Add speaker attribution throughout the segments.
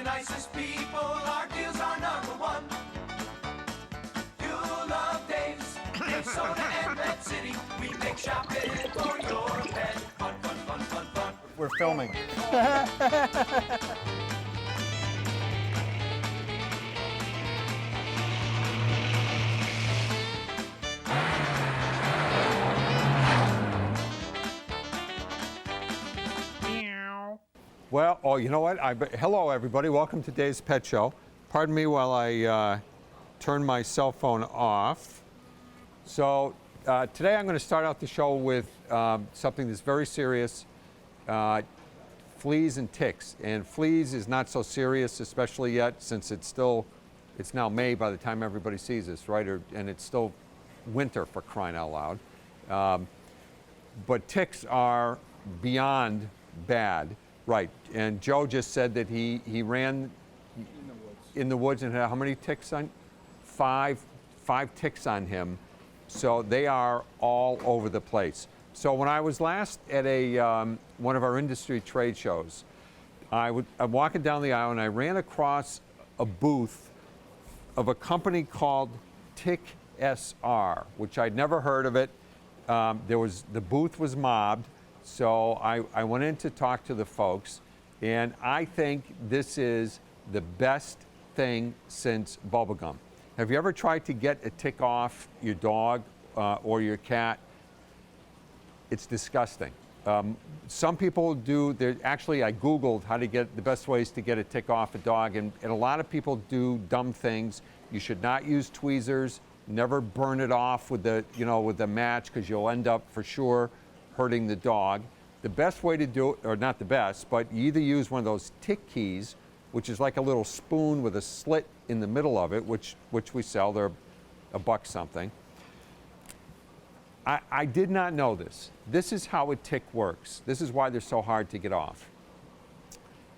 Speaker 1: nicest people, our deals are number one. You'll love Dave's, Dave Soda and Red City. We make shopping for your pet fun, fun, fun, fun, fun.
Speaker 2: We're filming. Well, oh, you know what? Hello, everybody. Welcome to Dave's Pet Show. Pardon me while I turn my cell phone off. So today I'm going to start out the show with something that's very serious, fleas and ticks. And fleas is not so serious, especially yet, since it's now May by the time everybody sees this, right? And it's still winter, for crying out loud. But ticks are beyond bad. Right, and Joe just said that he ran in the woods and had how many ticks on? Five ticks on him. So they are all over the place. So when I was last at one of our industry trade shows, I'm walking down the aisle and I ran across a booth of a company called Tick SR, which I'd never heard of it. The booth was mobbed. So I went in to talk to the folks, and I think this is the best thing since bubblegum. Have you ever tried to get a tick off your dog or your cat? It's disgusting. Some people do, actually I Googled how to get the best ways to get a tick off a dog, and a lot of people do dumb things. You should not use tweezers, never burn it off with the match, because you'll end up for sure hurting the dog. The best way to do it, or not the best, but you either use one of those tick keys, which is like a little spoon with a slit in the middle of it, which we sell. They're $1 something. I did not know this. This is how a tick works. This is why they're so hard to get off.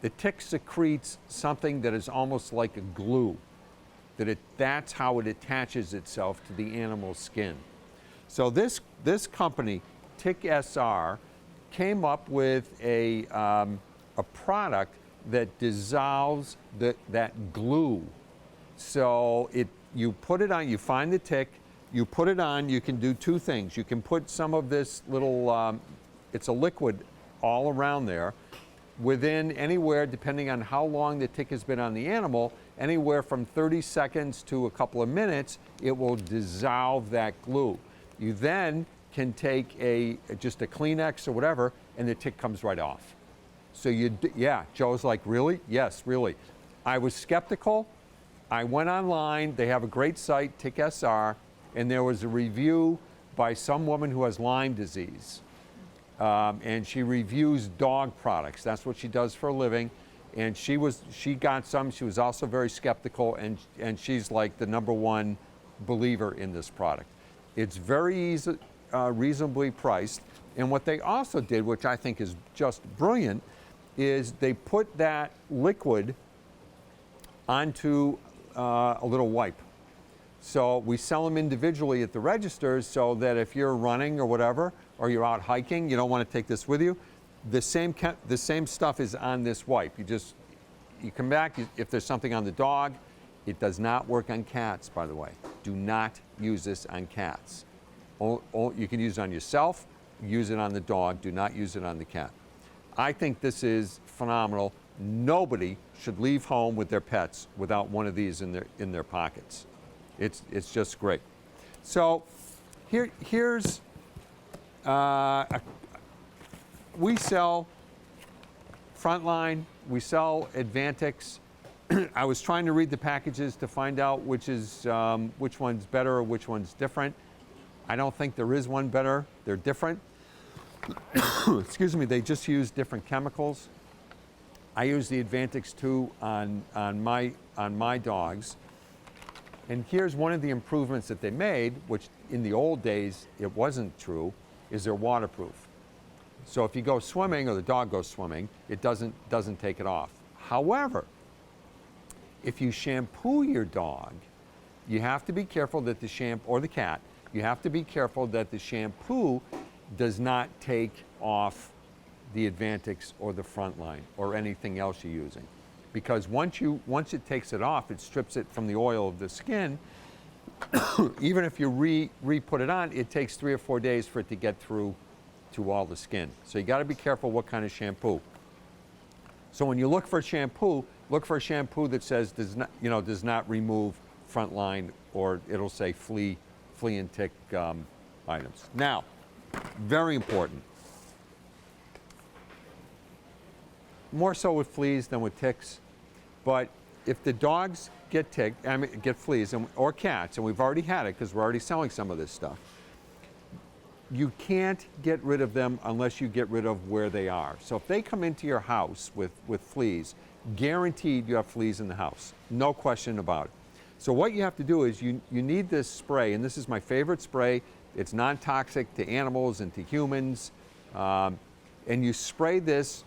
Speaker 2: The tick secretes something that is almost like a glue. That's how it attaches itself to the animal's skin. So this company, Tick SR, came up with a product that dissolves that glue. So you put it on, you find the tick, you put it on, you can do two things. You can put some of this little, it's a liquid all around there, within anywhere, depending on how long the tick has been on the animal, anywhere from 30 seconds to a couple of minutes, it will dissolve that glue. You then can take just a Kleenex or whatever, and the tick comes right off. So yeah, Joe's like, really? Yes, really. I was skeptical. I went online. They have a great site, Tick SR, and there was a review by some woman who has Lyme disease. And she reviews dog products. That's what she does for a living. And she got some. She was also very skeptical, and she's like the #1 believer in this product. It's very easy, reasonably priced. And what they also did, which I think is just brilliant, is they put that liquid onto a little wipe. So we sell them individually at the registers, so that if you're running or whatever, or you're out hiking, you don't want to take this with you, the same stuff is on this wipe. You come back, if there's something on the dog. It does not work on cats, by the way. Do not use this on cats. You can use it on yourself, use it on the dog, do not use it on the cat. I think this is phenomenal. Nobody should leave home with their pets without one of these in their pockets. It's just great. So here's we sell Frontline, we sell Advantix. I was trying to read the packages to find out which one's better or which one's different. I don't think there is one better. They're different. Excuse me, they just use different chemicals. I use the Advantix 2 on my dogs. And here's one of the improvements that they made, which in the old days it wasn't true, is they're waterproof. So if you go swimming or the dog goes swimming, it doesn't take it off. However, if you shampoo your dog, you have to be careful that the shampoo, or the cat, you have to be careful that the shampoo does not take off the Advantix or the Frontline or anything else you're using. because once it takes it off, it strips it from the oil of the skin. Even if you re-put it on, it takes 3 or 4 days for it to get through to all the skin. So you got to be careful what kind of shampoo. So when you look for shampoo, look for a shampoo that says does not remove frontline, or it'll say flea and tick items. Now, very important. More so with fleas than with ticks, but if the dogs get fleas or cats, and we've already had it because we're already selling some of this stuff, you can't get rid of them unless you get rid of where they are. So if they come into your house with fleas, guaranteed you have fleas in the house, no question about it. So what you have to do is you need this spray, and this is my favorite spray. It's non-toxic to animals and to humans, and you spray this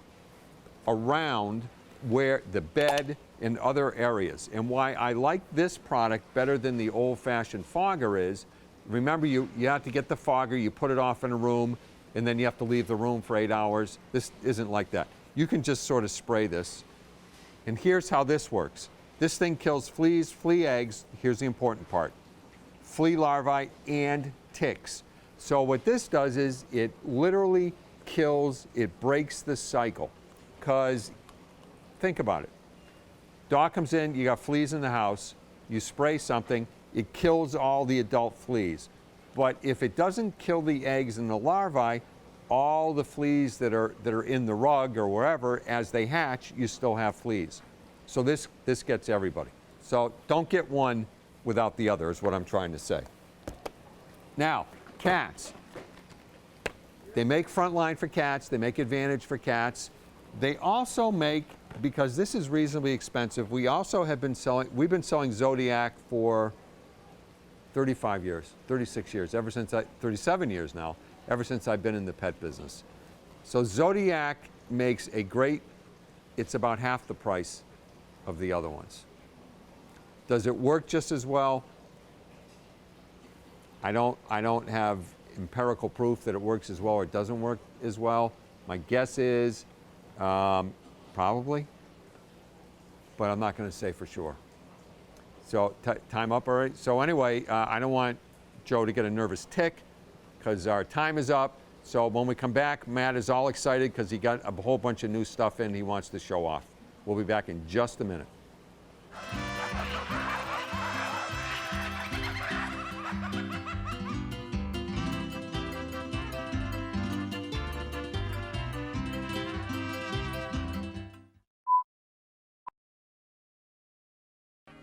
Speaker 2: around where the bed and other areas. And why I like this product better than the old-fashioned fogger is, remember you have to get the fogger, you put it off in a room, and then you have to leave the room for 8 hours. This isn't like that. You can just sort of spray this. And here's how this works. This thing kills fleas, flea eggs, here's the important part, flea larvae and ticks. So what this does is it literally kills, it breaks the cycle. Because think about it. Dog comes in, you got fleas in the house, you spray something, it kills all the adult fleas. But if it doesn't kill the eggs and the larvae, all the fleas that are in the rug or wherever, as they hatch, you still have fleas. So this gets everybody. So don't get one without the other is what I'm trying to say. Now, cats. They make Frontline for cats, they make Advantage for cats. They also make, because this is reasonably expensive, we've been selling Zodiac for 35 years, 36 years, 37 years now, ever since I've been in the pet business. So Zodiac makes it's about half the price of the other ones. Does it work just as well? I don't have empirical proof that it works as well or it doesn't work as well. My guess is probably, but I'm not going to say for sure. So time up already. So anyway, I don't want Joe to get a nervous tick because our time is up. So when we come back, Matt is all excited because he got a whole bunch of new stuff in he wants to show off. We'll be back in just a minute.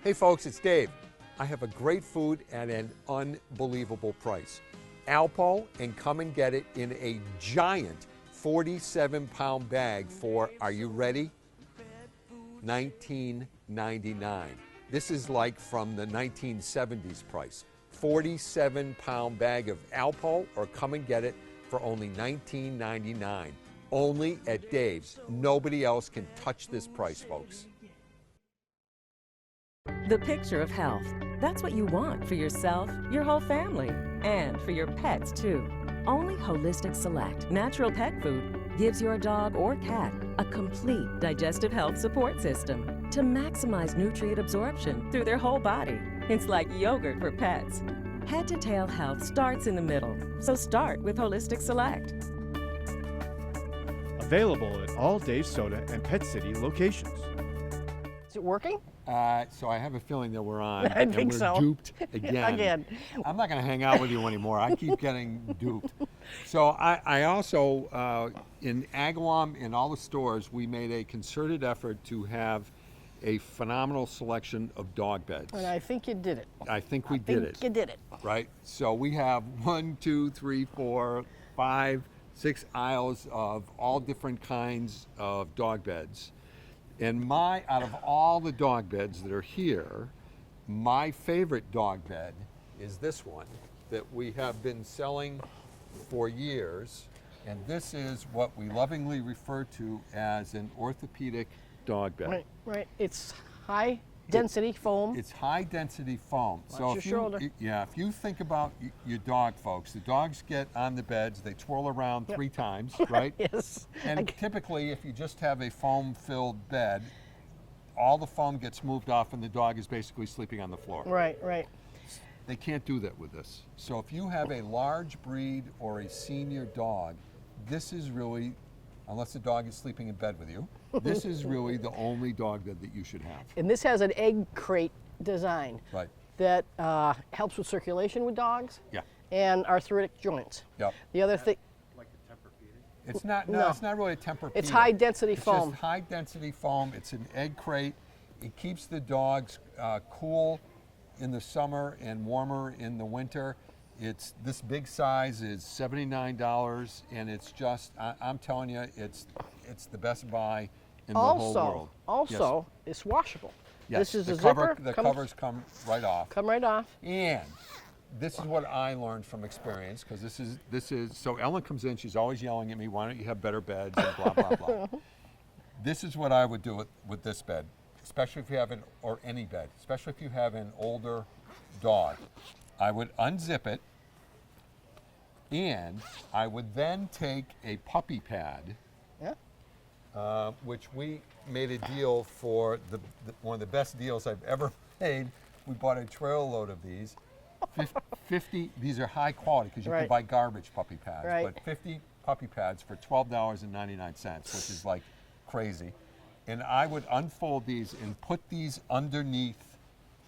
Speaker 2: Hey folks, it's Dave. I have a great food at an unbelievable price. Alpo, and come and get it in a giant 47-pound bag for, are you ready? $19.99. This is like from the 1970s price. 47-pound bag of Alpo, or come and get it for only $19.99. Only at Dave's. Nobody else can touch this price, folks.
Speaker 3: The picture of health. That's what you want for yourself, your whole family, and for your pets, too. Only Holistic Select Natural Pet Food gives your dog or cat a complete digestive health support system to maximize nutrient absorption through their whole body. It's like yogurt for pets. Head to tail health starts in the middle, so start with Holistic Select.
Speaker 4: Available at all Dave's Soda and Pet City locations.
Speaker 5: Is it working?
Speaker 2: So I have a feeling that we're on.
Speaker 5: I think so.
Speaker 2: We're duped again.
Speaker 5: Again.
Speaker 2: I'm not going to hang out with you anymore. I keep getting duped. So I also, in Agawam, in all the stores, we made a concerted effort to have a phenomenal selection of dog beds.
Speaker 5: And I think you did it.
Speaker 2: I think we did it.
Speaker 5: I think you did it.
Speaker 2: Right? So we have 1, 2, 3, 4, 5, 6 aisles of all different kinds of dog beds. And out of all the dog beds that are here, my favorite dog bed is this one that we have been selling for years. And this is what we lovingly refer to as an orthopedic dog bed.
Speaker 5: Right, right. It's high density foam.
Speaker 2: It's high density foam.
Speaker 5: Watch your shoulder.
Speaker 2: If you think about your dog, folks, the dogs get on the beds, they twirl around 3 times, right?
Speaker 5: Yes.
Speaker 2: And typically, if you just have a foam-filled bed, all the foam gets moved off and the dog is basically sleeping on the floor.
Speaker 5: Right, right.
Speaker 2: They can't do that with this. So if you have a large breed or a senior dog, this is really, unless the dog is sleeping in bed with you, this is really the only dog that you should have.
Speaker 5: And this has an egg crate design
Speaker 2: Right.
Speaker 5: that helps with circulation with dogs
Speaker 2: Yeah.
Speaker 5: and arthritic joints.
Speaker 2: Yep.
Speaker 5: The other thing,
Speaker 2: It's not. No,
Speaker 5: No.
Speaker 2: it's not really a Tempur-Pedic.
Speaker 5: It's high density
Speaker 2: It's
Speaker 5: foam.
Speaker 2: just high density foam. It's an egg crate. It keeps the dogs cool in the summer and warmer in the winter. It's this big size is $79, and it's just. I'm telling you, it's the best buy in the whole world.
Speaker 5: also, it's washable.
Speaker 2: Yes.
Speaker 5: This is
Speaker 2: the
Speaker 5: a
Speaker 2: cover.
Speaker 5: zipper.
Speaker 2: The covers come right off.
Speaker 5: Come right off.
Speaker 2: And this is what I learned from experience, because this is so Ellen comes in, she's always yelling at me, why don't you have better beds and blah blah blah. This is what I would do with this bed, especially if you have or any bed, especially if you have an older dog. I would unzip it, and I would then take a puppy pad,
Speaker 5: Yeah.
Speaker 2: which we made a deal for one of the best deals I've ever made. We bought a trail load of these. 50, these are high quality because you can
Speaker 5: Right.
Speaker 2: buy garbage puppy pads,
Speaker 5: Right.
Speaker 2: but 50 puppy pads for $12.99, which is like crazy. And I would unfold these and put these underneath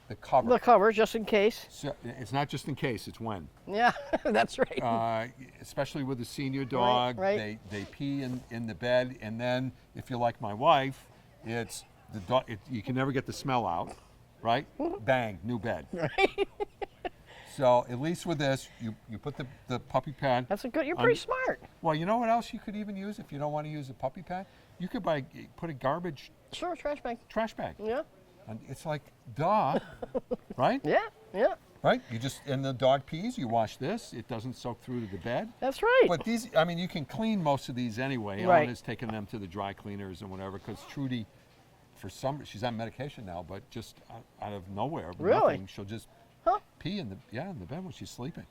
Speaker 2: the cover.
Speaker 5: The cover, just in case.
Speaker 2: So it's not just in case, it's when.
Speaker 5: Yeah, that's right.
Speaker 2: Especially with a senior dog,
Speaker 5: right.
Speaker 2: They pee in the bed, and then if you're like my wife, it's the dog. You can never get the smell out, right? Bang, new bed.
Speaker 5: Right.
Speaker 2: So at least with this, you put the puppy pad.
Speaker 5: That's a good. You're pretty smart.
Speaker 2: Well, you know what else you could even use if you don't want to use a puppy pad? You could put a garbage
Speaker 5: Sure, trash bag.
Speaker 2: trash bag.
Speaker 5: Yeah.
Speaker 2: And it's like, duh, right?
Speaker 5: Yeah. Yeah.
Speaker 2: Right? And the dog pees, you wash this, it doesn't soak through to the bed.
Speaker 5: That's right.
Speaker 2: But these, I mean, you can clean most of these anyway.
Speaker 5: Right.
Speaker 2: Ellen has taken them to the dry cleaners and whatever, because Trudy, she's on medication now, but just out of nowhere,
Speaker 5: Really?
Speaker 2: nothing, she'll just
Speaker 5: Huh?
Speaker 2: pee in the bed when she's sleeping.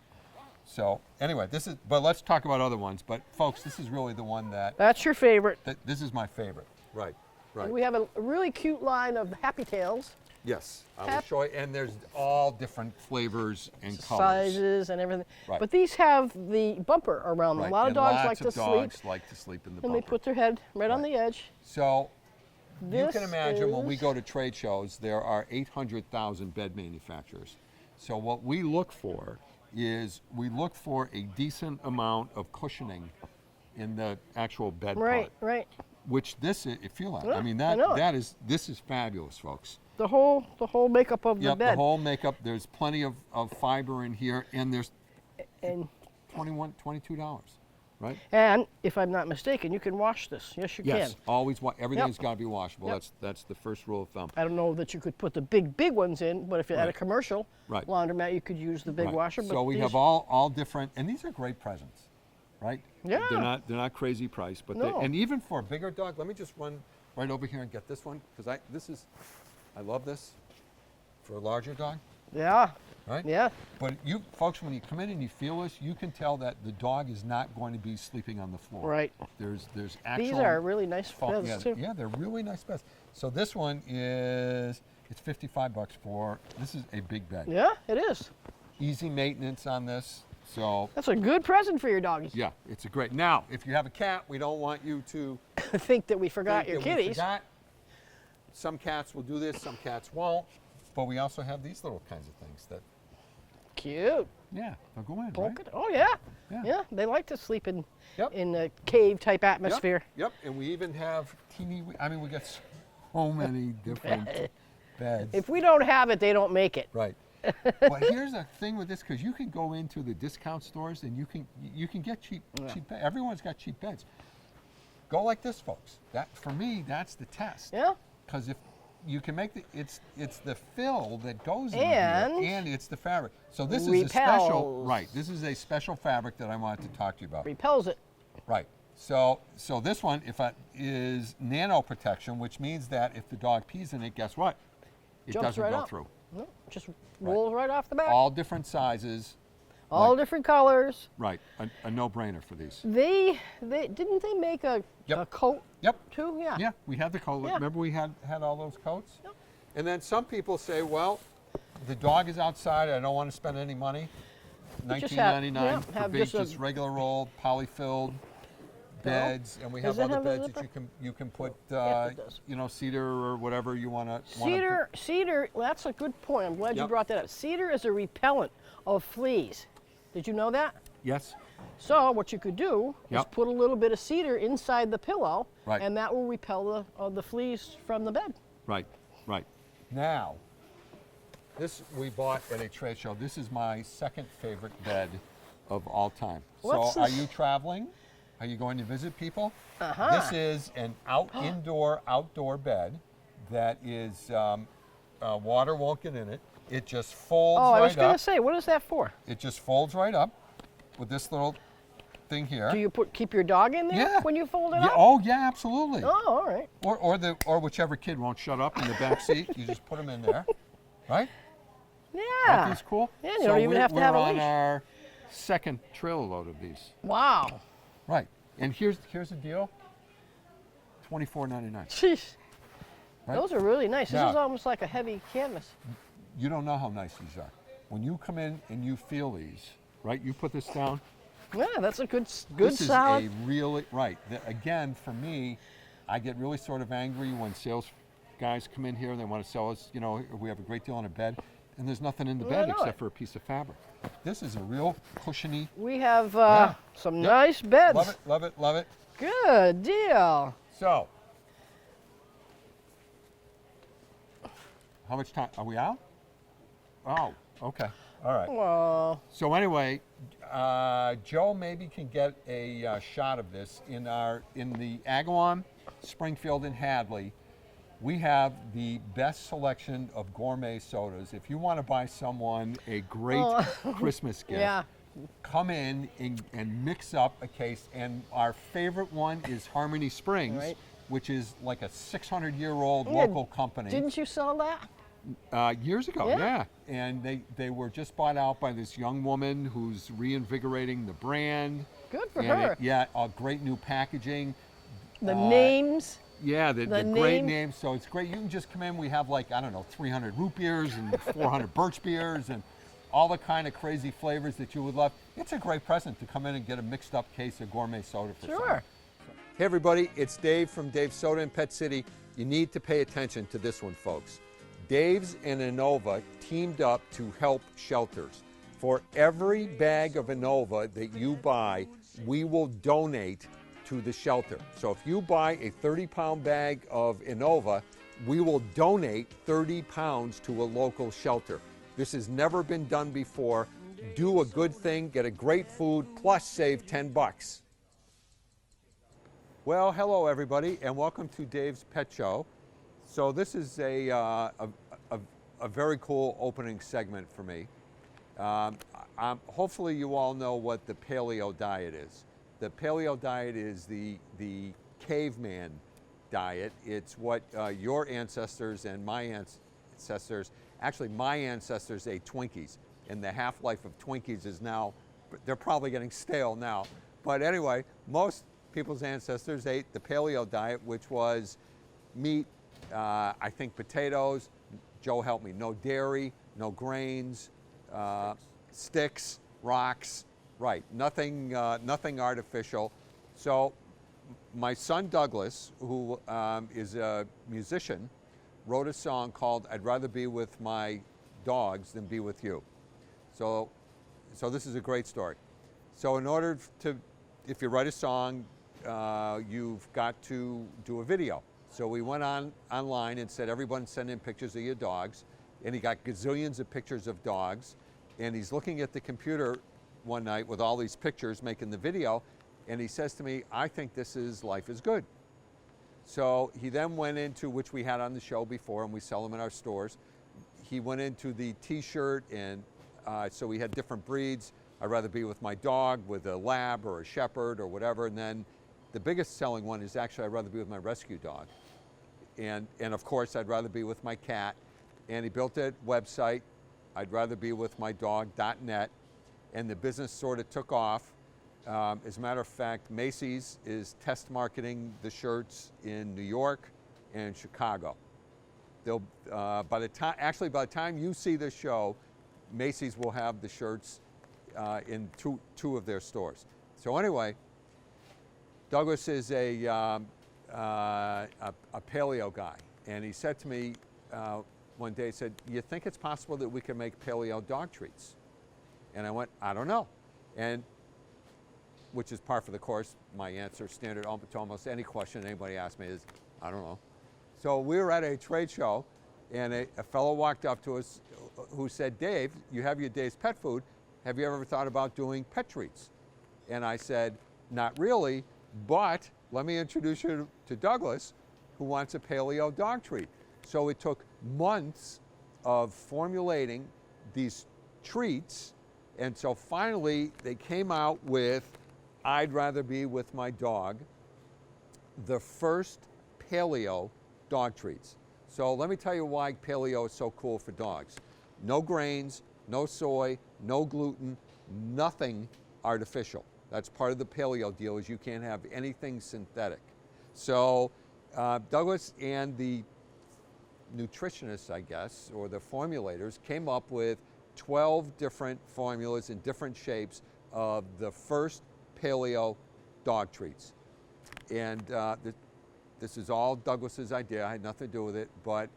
Speaker 2: So anyway, but let's talk about other ones. But folks, this is really the one
Speaker 5: That's your favorite.
Speaker 2: this is my favorite. Right, right.
Speaker 5: And we have a really cute line of Happy Tails,
Speaker 2: Yes, I will
Speaker 5: Hap-
Speaker 2: show you. And there's all different flavors and colors.
Speaker 5: sizes, and everything.
Speaker 2: Right.
Speaker 5: But these have the bumper around them.
Speaker 2: Right.
Speaker 5: A lot of
Speaker 2: and
Speaker 5: dogs
Speaker 2: lots
Speaker 5: like to
Speaker 2: of
Speaker 5: sleep,
Speaker 2: dogs like to sleep in the
Speaker 5: and
Speaker 2: bumper.
Speaker 5: they put their head right on
Speaker 2: Right.
Speaker 5: the edge.
Speaker 2: So you
Speaker 5: This
Speaker 2: can imagine when we
Speaker 5: is-
Speaker 2: go to trade shows, there are 800,000 bed manufacturers. So what we look for is a decent amount of cushioning in the actual bed
Speaker 5: Right,
Speaker 2: part,
Speaker 5: right.
Speaker 2: which this is, if you like.
Speaker 5: Yeah,
Speaker 2: I mean
Speaker 5: I know it.
Speaker 2: this is fabulous, folks.
Speaker 5: The whole makeup of the
Speaker 2: Yep,
Speaker 5: bed.
Speaker 2: the whole makeup. There's plenty of fiber in here, and there's
Speaker 5: and
Speaker 2: $22, right?
Speaker 5: and if I'm not mistaken, you can wash this. Yes, you
Speaker 2: Yes,
Speaker 5: can.
Speaker 2: always. Everything's
Speaker 5: Yep.
Speaker 2: got to be washable.
Speaker 5: Yep.
Speaker 2: That's the first rule of thumb.
Speaker 5: I don't know that you could put the big ones in, but if you're at a
Speaker 2: Right.
Speaker 5: commercial
Speaker 2: Right.
Speaker 5: laundromat, you could use the big
Speaker 2: Right.
Speaker 5: washer. But
Speaker 2: So we
Speaker 5: these-
Speaker 2: have all different, and these are great presents, right?
Speaker 5: Yeah.
Speaker 2: They're not crazy price, but
Speaker 5: No.
Speaker 2: and even for a bigger dog. Let me just run right over here and get this one because I love this for a larger dog,
Speaker 5: Yeah,
Speaker 2: right?
Speaker 5: yeah.
Speaker 2: But you folks, when you come in and you feel this, you can tell that the dog is not going to be sleeping on the floor.
Speaker 5: Right.
Speaker 2: There's actual.
Speaker 5: These are really nice
Speaker 2: foam-
Speaker 5: beds
Speaker 2: yeah,
Speaker 5: too.
Speaker 2: yeah, they're really nice beds. So this one it's $55 for. This is a big bed.
Speaker 5: Yeah, it is.
Speaker 2: Easy maintenance on this. So
Speaker 5: That's a good present for your doggies.
Speaker 2: yeah, it's a great. Now, if you have a cat, we don't want you to
Speaker 5: Think that we forgot
Speaker 2: think
Speaker 5: your
Speaker 2: that we
Speaker 5: kitties.
Speaker 2: forgot. Some cats will do this, some cats won't. But we also have these little kinds of things that,
Speaker 5: Cute.
Speaker 2: yeah, they'll go in,
Speaker 5: Polka.
Speaker 2: right?
Speaker 5: Oh yeah.
Speaker 2: Yeah.
Speaker 5: Yeah. They like to sleep in
Speaker 2: Yep.
Speaker 5: a cave type
Speaker 2: Yep,
Speaker 5: atmosphere.
Speaker 2: Yep, and we even have we got so many different beds.
Speaker 5: If we don't have it, they don't make it.
Speaker 2: Right. But here's the thing with this, because you can go into the discount stores and you can get cheap beds. Everyone's got cheap beds. Go like this, folks. That for me, that's the test.
Speaker 5: Yeah.
Speaker 2: Because if you can make it's the fill that goes in
Speaker 5: And
Speaker 2: here, and it's the fabric. So this is a special,
Speaker 5: repels.
Speaker 2: right? This is a special fabric that I wanted to talk to you about.
Speaker 5: Repels it.
Speaker 2: Right. So this one, is nano protection, which means that if the dog pees in it, guess what? It
Speaker 5: Jumps
Speaker 2: doesn't
Speaker 5: right
Speaker 2: go
Speaker 5: up.
Speaker 2: through.
Speaker 5: No, just rolls right off the back.
Speaker 2: All different sizes.
Speaker 5: all
Speaker 2: Like-
Speaker 5: different colors.
Speaker 2: Right, a no-brainer for these.
Speaker 5: They didn't they make a coat
Speaker 2: Yep.
Speaker 5: too? Yeah.
Speaker 2: Yeah, we had the coat.
Speaker 5: Yeah.
Speaker 2: Remember we had all those coats?
Speaker 5: Yep.
Speaker 2: And then some people say, well, the dog is outside. I don't want to spend any money.
Speaker 5: Just have-
Speaker 2: $19.99
Speaker 5: yeah,
Speaker 2: for
Speaker 5: have
Speaker 2: big,
Speaker 5: just a-
Speaker 2: just regular old poly-filled beds, and we have
Speaker 5: Does it
Speaker 2: other
Speaker 5: have a
Speaker 2: beds
Speaker 5: zipper?
Speaker 2: that you can put,
Speaker 5: Yes, it does.
Speaker 2: you know, cedar or whatever you want to.
Speaker 5: Cedar. That's a good point. I'm glad you
Speaker 2: Yep.
Speaker 5: brought that up. Cedar is a repellent of fleas. Did you know that?
Speaker 2: Yes.
Speaker 5: So what you could do is
Speaker 2: Yep.
Speaker 5: put a little bit of cedar inside the pillow,
Speaker 2: Right.
Speaker 5: and that will repel the fleas from the bed.
Speaker 2: Right. Right. Now, this we bought at a trade show. This is my second favorite bed of all time.
Speaker 5: What's
Speaker 2: so, are
Speaker 5: this?
Speaker 2: you traveling? Are you going to visit people?
Speaker 5: Uh-huh.
Speaker 2: This is an outdoor bed that is water won't get in it. It just folds
Speaker 5: Oh, I was
Speaker 2: right
Speaker 5: going
Speaker 2: up.
Speaker 5: to say, what is that for?
Speaker 2: It just folds right up with this little thing here.
Speaker 5: Do you keep your dog in there
Speaker 2: Yeah.
Speaker 5: when you fold it
Speaker 2: Yeah,
Speaker 5: up?
Speaker 2: oh yeah, absolutely.
Speaker 5: Oh, all right.
Speaker 2: Or whichever kid won't shut up in the back seat, you just put them in there, right?
Speaker 5: Yeah.
Speaker 2: Aren't these cool?
Speaker 5: Yeah, you don't even have to
Speaker 2: we're
Speaker 5: have a
Speaker 2: on
Speaker 5: leash.
Speaker 2: our second trailer load of these.
Speaker 5: Wow.
Speaker 2: Right. And here's the deal. $24.99.
Speaker 5: Jeez.
Speaker 2: Right?
Speaker 5: Those are really nice.
Speaker 2: Now-
Speaker 5: This is almost like a heavy canvas.
Speaker 2: You don't know how nice these are. When you come in and you feel these, right? You put this down.
Speaker 5: Yeah, that's a good
Speaker 2: This
Speaker 5: solid.
Speaker 2: is a really right. Again, for me, I get really sort of angry when sales guys come in here and they want to sell us. You know, we have a great deal on a bed, and there's nothing in the
Speaker 5: I
Speaker 2: bed
Speaker 5: know
Speaker 2: except
Speaker 5: it.
Speaker 2: for a piece of fabric. This is a real cushiony.
Speaker 5: We have
Speaker 2: Yeah.
Speaker 5: some
Speaker 2: Yep.
Speaker 5: nice beds.
Speaker 2: Love it, love it, love it.
Speaker 5: Good deal.
Speaker 2: So, how much time are we out? Oh, okay, all right.
Speaker 5: Well,
Speaker 2: So anyway, Joe maybe can get a shot of this in the Agawam, Springfield, and Hadley. We have the best selection of gourmet sodas. If you want to buy someone a great Christmas gift,
Speaker 5: yeah.
Speaker 2: come in and mix up a case. And our favorite one is Harmony Springs,
Speaker 5: Right.
Speaker 2: which is like a 600-year-old
Speaker 5: Yeah,
Speaker 2: local company.
Speaker 5: Didn't you sell that?
Speaker 2: Years ago,
Speaker 5: Yeah.
Speaker 2: yeah. And they were just bought out by this young woman who's reinvigorating the brand.
Speaker 5: Good for
Speaker 2: And
Speaker 5: her.
Speaker 2: yeah, a great new packaging.
Speaker 5: The names.
Speaker 2: Yeah, the
Speaker 5: The
Speaker 2: great
Speaker 5: name-
Speaker 2: name. So it's great. You can just come in. We have like, I don't know, 300 root beers and 400 birch beers and all the kind of crazy flavors that you would love. It's a great present to come in and get a mixed up case of gourmet soda for someone.
Speaker 5: Sure.
Speaker 2: Hey everybody, it's Dave from Dave's Soda in Pet City. You need to pay attention to this one, folks. Dave's and Innova teamed up to help shelters. For every bag of Innova that you buy, we will donate to the shelter. So if you buy a 30-pound bag of Innova, we will donate 30 pounds to a local shelter. This has never been done before. Do a good thing, get a great food, plus save 10 bucks. Well, hello everybody, and welcome to Dave's Pet Show. So this is a very cool opening segment for me. Hopefully you all know what the paleo diet is. The paleo diet is the caveman diet. It's what your ancestors and my ancestors, actually my ancestors ate Twinkies, and the half-life of Twinkies is now, they're probably getting stale now. But anyway, most people's ancestors ate the paleo diet, which was meat, I think potatoes, Joe help me, no dairy, no grains, sticks, rocks, right, nothing artificial. So my son Douglas, who is a musician, wrote a song called I'd Rather Be With My Dogs Than Be With You. So this is a great story. So in order to, if you write a song, you've got to do a video. So we went online and said, everyone send in pictures of your dogs. And he got gazillions of pictures of dogs. And he's looking at the computer one night with all these pictures, making the video. And he says to me, I think this is Life is Good. So he then went into, which we had on the show before, and we sell them in our stores. He went into the t-shirt, and so we had different breeds. I'd rather be with my dog, with a lab or a shepherd or whatever. And then the biggest selling one is actually I'd rather be with my rescue dog. And of course, I'd rather be with my cat. And he built a website, I'd rather be with my dog.net. and the business sort of took off. As a matter of fact, Macy's is test marketing the shirts in New York and Chicago. They'll, by the time you see this show, Macy's will have the shirts in two of their stores. So anyway, Douglas is a paleo guy, and he said to me one day, he said, "You think it's possible that we can make paleo dog treats?" And I went, "I don't know," and which is par for the course. My answer, standard to almost any question anybody asks me, is, "I don't know." So we were at a trade show, and a fellow walked up to us who said, "Dave, you have your Dave's Pet Food. Have you ever thought about doing pet treats?" And I said, "Not really, but let me introduce you to Douglas, who wants a paleo dog treat." So it took months of formulating these treats, and so finally they came out with I'd Rather Be With My Dog, the first paleo dog treats. So let me tell you why paleo is so cool for dogs. No grains, no soy, no gluten, nothing artificial. That's part of the paleo deal, is you can't have anything synthetic. So Douglas and the nutritionists, I guess, or the formulators, came up with 12 different formulas in different shapes of the first paleo dog treats. And this is all Douglas's idea. I had nothing to do with it, but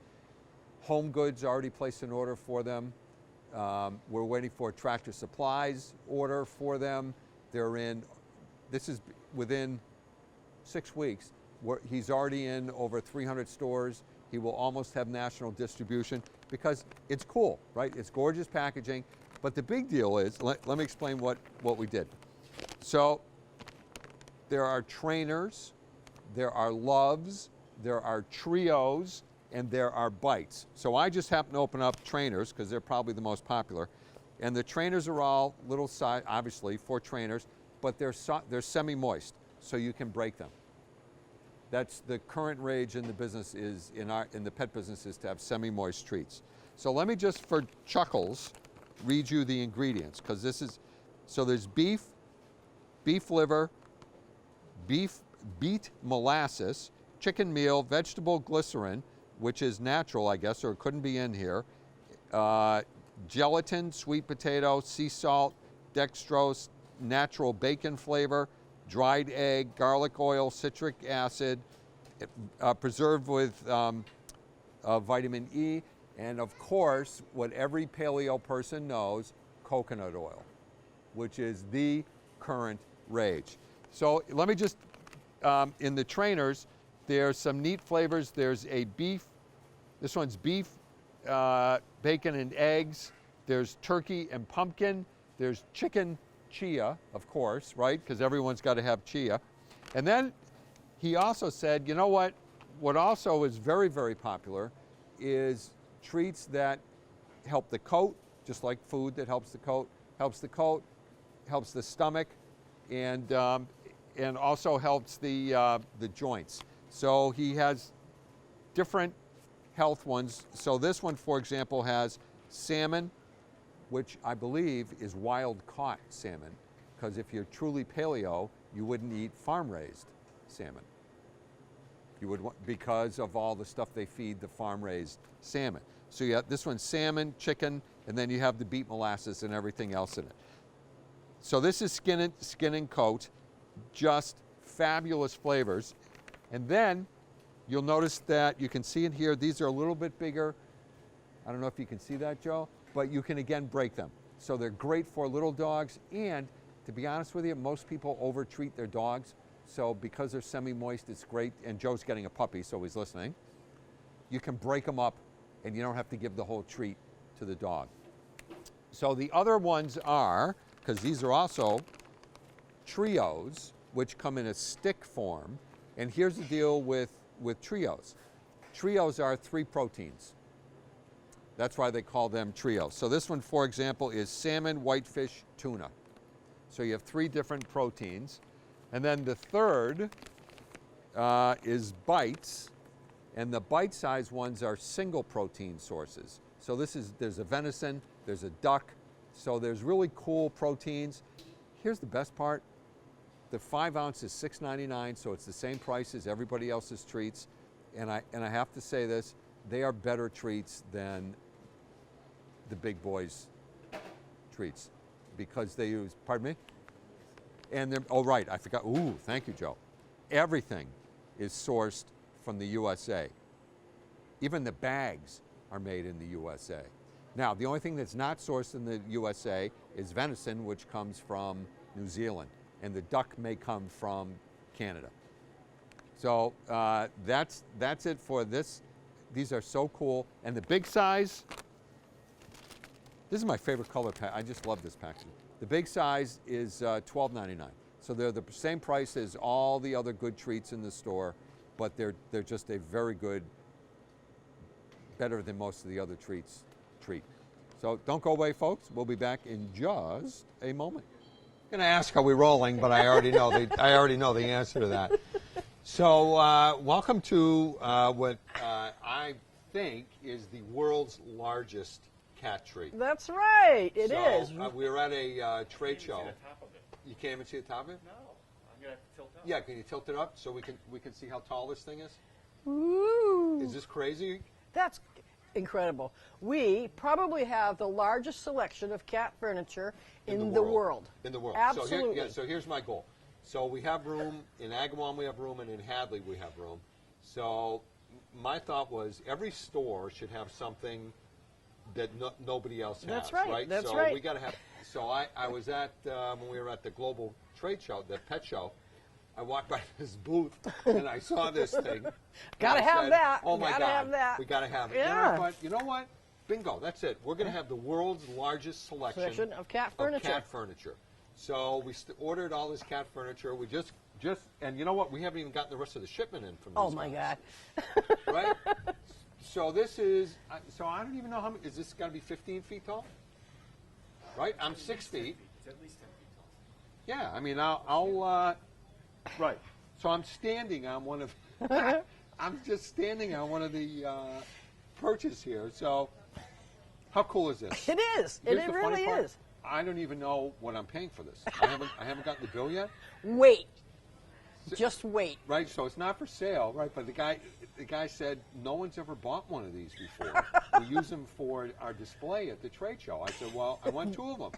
Speaker 2: Home Goods already placed an order for them. We're waiting for Tractor Supply's order for them. They're in, this is within 6 weeks. He's already in over 300 stores. He will almost have national distribution because it's cool, right? It's gorgeous packaging. But the big deal is, let me explain what we did. So there are trainers, there are loves, there are trios, and there are bites. So I just happen to open up trainers because they're probably the most popular. And the trainers are all little size, obviously, for trainers, but they're semi-moist, so you can break them. That's the current rage in the business, is in the pet business, is to have semi-moist treats. So let me just, for chuckles, read you the ingredients, because this is, so there's beef liver, beet molasses, chicken meal, vegetable glycerin, which is natural, I guess, or it couldn't be in here, gelatin, sweet potato, sea salt, dextrose, natural bacon flavor, dried egg, garlic oil, citric acid, preserved with vitamin E, and of course, what every paleo person knows, coconut oil, which is the current rage. So let me just, in the trainers, there's some neat flavors. There's a beef, this one's beef, bacon and eggs. There's turkey and pumpkin. There's chicken chia, of course, right? Because everyone's got to have chia. And then he also said, you know what also is very, very popular is treats that help the coat, just like food that helps the coat, helps the stomach, and also helps the joints. So he has different health ones. So this one, for example, has salmon, which I believe is wild-caught salmon, because if you're truly paleo, you wouldn't eat farm-raised salmon. You would, because of all the stuff they feed the farm-raised salmon. So you have this one, salmon, chicken, and then you have the beet molasses and everything else in it. So this is skin and coat, just fabulous flavors. And then you'll notice that you can see in here, these are a little bit bigger. I don't know if you can see that, Joe, but you can again break them. So they're great for little dogs, and to be honest with you, most people over-treat their dogs. So because they're semi-moist, it's great. And Joe's getting a puppy, so he's listening. You can break them up, and you don't have to give the whole treat to the dog. So the other ones are, because these are also trios, which come in a stick form. And here's the deal with trios. Trios are 3 proteins. That's why they call them trios. So this one, for example, is salmon, whitefish, tuna. So you have 3 different proteins. And then the third is bites. And the bite-sized ones are single protein sources. So there's a venison, there's a duck, So there's really cool proteins. Here's the best part. The 5 ounce is $6.99, so it's the same price as everybody else's treats. And I have to say this, they are better treats than the big boys treats because they use, pardon me? And they're, oh right, I forgot, ooh, thank you, Joe. Everything is sourced from the USA. Even the bags are made in the USA. Now, the only thing that's not sourced in the USA is venison, which comes from New Zealand, and the duck may come from Canada. So that's it for this. These are so cool. And the big size, this is my favorite color pack. I just love this packaging. The big size is $12.99. So they're the same price as all the other good treats in the store, but they're just a very good, better than most of the other treats treat. So don't go away, folks. We'll be back in just a moment. I'm going to ask, are we rolling? But I already know the answer to that. So welcome to what I think is the world's largest cat treat.
Speaker 5: That's right. It is.
Speaker 2: We were at a trade show. You can't even see the top of it?
Speaker 6: No, I'm gonna have to tilt up.
Speaker 2: Yeah, can you tilt it up so we can see how tall this thing is?
Speaker 5: Ooh.
Speaker 2: Is this crazy?
Speaker 5: That's incredible. We probably have the largest selection of cat furniture in the world.
Speaker 2: In the world.
Speaker 5: Absolutely.
Speaker 2: So here's my goal. So we have room in Agawam, we have room, and in Hadley we have room. So my thought was every store should have something that nobody else has.
Speaker 5: That's right. That's
Speaker 2: so
Speaker 5: right.
Speaker 2: we got to have. So I was at when we were at the global trade show, the pet show. I walked by this booth and I saw this thing.
Speaker 5: Gotta have that.
Speaker 2: Oh my
Speaker 5: Gotta
Speaker 2: God!
Speaker 5: have that.
Speaker 2: We gotta have it.
Speaker 5: Yeah.
Speaker 2: And I thought, you know what? Bingo! That's it. We're gonna have the world's largest selection
Speaker 5: Of cat furniture.
Speaker 2: So we ordered all this cat furniture. We just and you know what? We haven't even gotten the rest of the shipment in from these
Speaker 5: Oh my
Speaker 2: guys.
Speaker 5: God.
Speaker 2: Right? So this is, so I don't even know how many, is this got to be 15 feet tall? Right? I'm 6 feet.
Speaker 6: It's at least 10 feet tall.
Speaker 2: Yeah, I mean, I'll right. So I'm standing on one of, I'm just standing on one of the perches here. So how cool is this?
Speaker 5: It is.
Speaker 2: Here's
Speaker 5: It
Speaker 2: the
Speaker 5: really
Speaker 2: funny part.
Speaker 5: is.
Speaker 2: I don't even know what I'm paying for this. I haven't gotten the bill yet.
Speaker 5: Wait. Just wait.
Speaker 2: Right, so it's not for sale, right? But the guy said no one's ever bought one of these before. We use them for our display at the trade show. I said, well, I want 2 of them.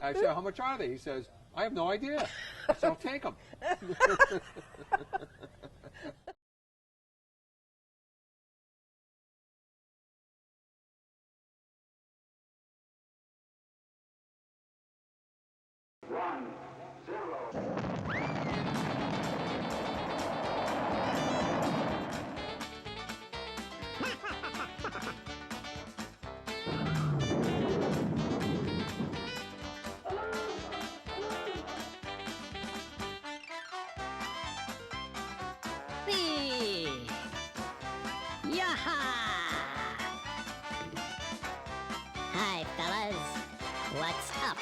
Speaker 2: I said, how much are they? He says, I have no idea. I said, I'll take them.
Speaker 7: Whee! Yaha! Hi, fellas. What's up?